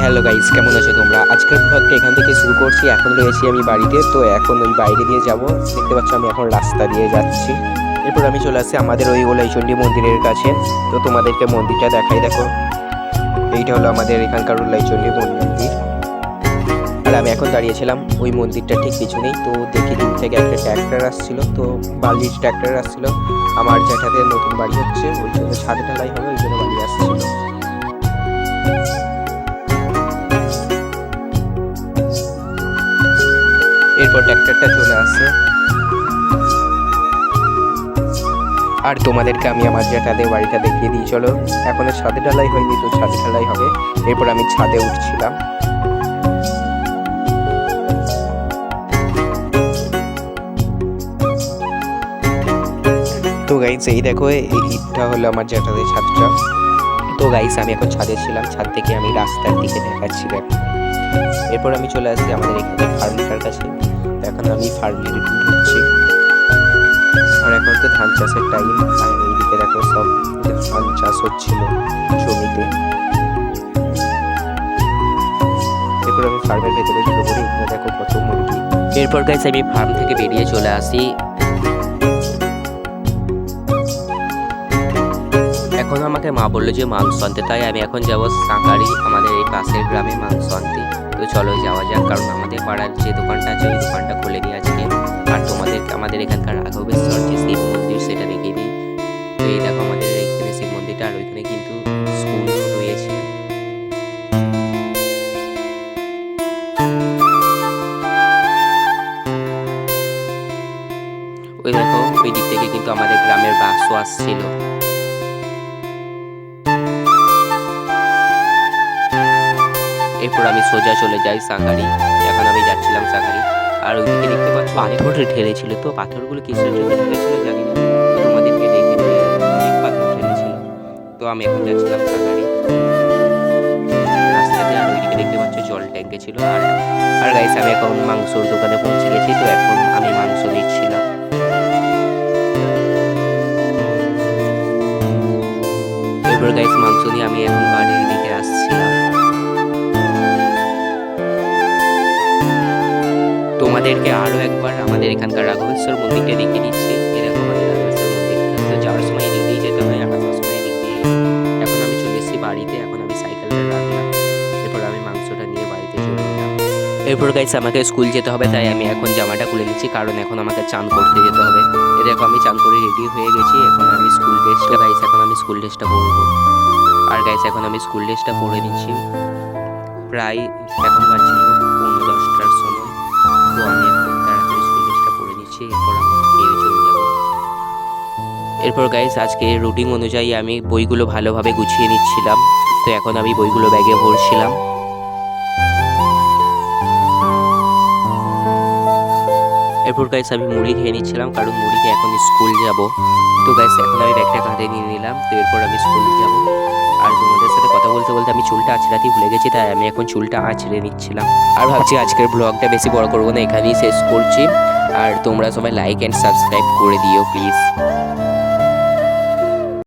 Hello guys, কেমন আছো তোমরা? আজকের ব্লগটা এখান থেকে শুরু করছি। এখন রয়েছি আমি বাড়িতে, তো এখন ওই বাইরে দিয়ে যাব। দেখতে পাচ্ছ আমি এখন রাস্তা দিয়ে যাচ্ছি। এরপর আমি চলে আসছি আমাদের ওই ওলাইচণ্ডী মন্দিরের কাছে। তো তোমাদেরকে মন্দিরটা দেখাই, দেখো এইটা হলো আমাদের এখানকার ওলাইচণ্ডী মন্দির। আর আমি এখন দাঁড়িয়েছিলাম ওই মন্দিরটা ঠিক পিছনেই। তো দেখি দূর থেকে একটা ট্র্যাক্টর আসছিল, তো বালির ট্র্যাক্টর আসছিল। আমার যেটাতে নতুন বাড়ি হচ্ছে ওই জন্য ছাদ ঢালাই হবে, ওই জন্য বাড়ি আসছিল। এরপর ট্র্যাক্টরটা চলে আসে। আর তোমাদেরকে আমি আমার জেঠাদের বাড়িটা দেখিয়ে দিই, চলো। এখনো ছাদে ঢালাই হয়নি, তো ছাদে ঢালাই হবে। এরপর আমি ছাদে উঠছিলাম। তো গাইস এই দেখো, এইটা হলো আমার জেঠাদের ছাদটা। তো গাইস আমি এখন ছাদে ছিলাম, ছাদ থেকে আমি রাস্তার দিকে দেখাচ্ছি, দেখো। এরপর আমি চলে আসি আমাদের এখানে ফার্মটার কাছে। এখন আমি ফার্মে ঢুকছি। আর এখন তো ধান চাষের টাইম। আর এইদিকে দেখো সব ধান চাষ হচ্ছিল জমিতে। এরপর আমি ফার্মের ভেতরে ঢুকে পড়ি। এখানে দেখো কত মুরগি। এরপর গাইস আমি ফার্ম থেকে বেরিয়ে চলে আসি। এখন আমাকে মা বললো যে মাংস আনতে, তাই আমি এখন যাবো সাঁকারি, আমাদের এই পাশের গ্রামে মাংস আনতে। তো চলো যাওয়া যাক, কারণ আমাদের পাড়ার যে দোকানটা আছে ওই দোকানটা খুলেনি আজকে। আর তোমাদের আমাদের এখানকার রাঘবেশ্বর যে শিব মন্দির সেটা দেখিয়ে দিই। তো এই দেখো আমাদের এখানে শিব মন্দিরটা, আর ওইখানে কিন্তু স্কুল রয়েছে। ওই দেখো ওই দিক থেকে কিন্তু আমাদের গ্রামের বাসও আসছিল। এরপর আমি সোজা চলে যাই সাঁকারি। এখন আমি যাচ্ছিলাম সাঁকারি। আর ওইদিকে দেখতে পাচ্ছ পাথর ঢেলেছিল। তো পাথরগুলো কিসের জন্য ঢেলেছিল জানি না, তো তোমাদেরকে দেখে অনেক পাথর ঢেলেছিল। তো আমি এখন যাচ্ছিলাম সাঁকারি রাস্তাতে। আর ওইদিকে দেখতে পাচ্ছ জল ট্যাঙ্কে ছিল। আর গাইস আমি এখন মাংসর দোকানে পৌঁছে গেছি। তো এখন আমি মাংস নিচ্ছিলাম। এরপর গাইস মাংস নিয়ে আমি এখন বাড়ির দিকে আসছিলাম। তোমাদেরকে আরো একবার আমাদের এখানকার রাঘবেশ্বর মন্দিরটা দেখিয়ে দিচ্ছি। এরকম আমাদের রাঘবেশ্বর মন্দিরটা, তো যাওয়ার সময় এদিক দিয়ে যেতে হয়, আর আসার সময় এদিক দিয়ে। এখন আমি চলে এসেছি বাড়িতে। এখন আমি সাইকেলটা রাখলাম। এরপর আমি মাংসটা নিয়ে বাড়িতে চলে এলাম। এরপর গাইস আমাকে স্কুল যেতে হবে, তাই আমি এখন জামাটা খুলে নিচ্ছি, কারণ এখন আমাকে চান করতে যেতে হবে। এ দেখো আমি চান করে রেডি হয়ে গেছি। এখন আমি স্কুল ড্রেসটা গাইস এখন আমি স্কুল ড্রেসটা পরবো। আর গাইস এখন আমি স্কুল ড্রেসটা পরে নিচ্ছি। প্রায় এখন বাজছিল 10টার সময়। তো আমি এখন তাড়াতাড়ি স্কুল ড্রেসটা পরে নিচ্ছি। এরপর আমি খেয়ে চলে যাব। এরপর গাইস আজকে রুটিন অনুযায়ী আমি বইগুলো ভালোভাবে গুছিয়ে নিচ্ছিলাম। তো এখন আমি বইগুলো ব্যাগে ভরছিলাম। এরপর গাইস আমি মুড়ি খেয়ে নিচ্ছিলাম, কারণ মুড়ি খেয়ে এখন স্কুল যাব। তো গাইস এখন আমি ব্যাগটা কাঁধে নিয়ে নিলাম। তো এরপর আমি স্কুল যাব। আর তোমাদের সাথে কথা বলতে বলতে আমি চুলটা আঁচড়াতেই ভুলে গেছি, তাই আমি এখন চুলটা আঁচড়ে নিচ্ছিলাম। আর ভাবছি আজকের ব্লগটা বেশি বড় করবো না, এখানেই শেষ করছি। আর তোমরা সবাই লাইক অ্যান্ড সাবস্ক্রাইব করে দিও প্লিজ।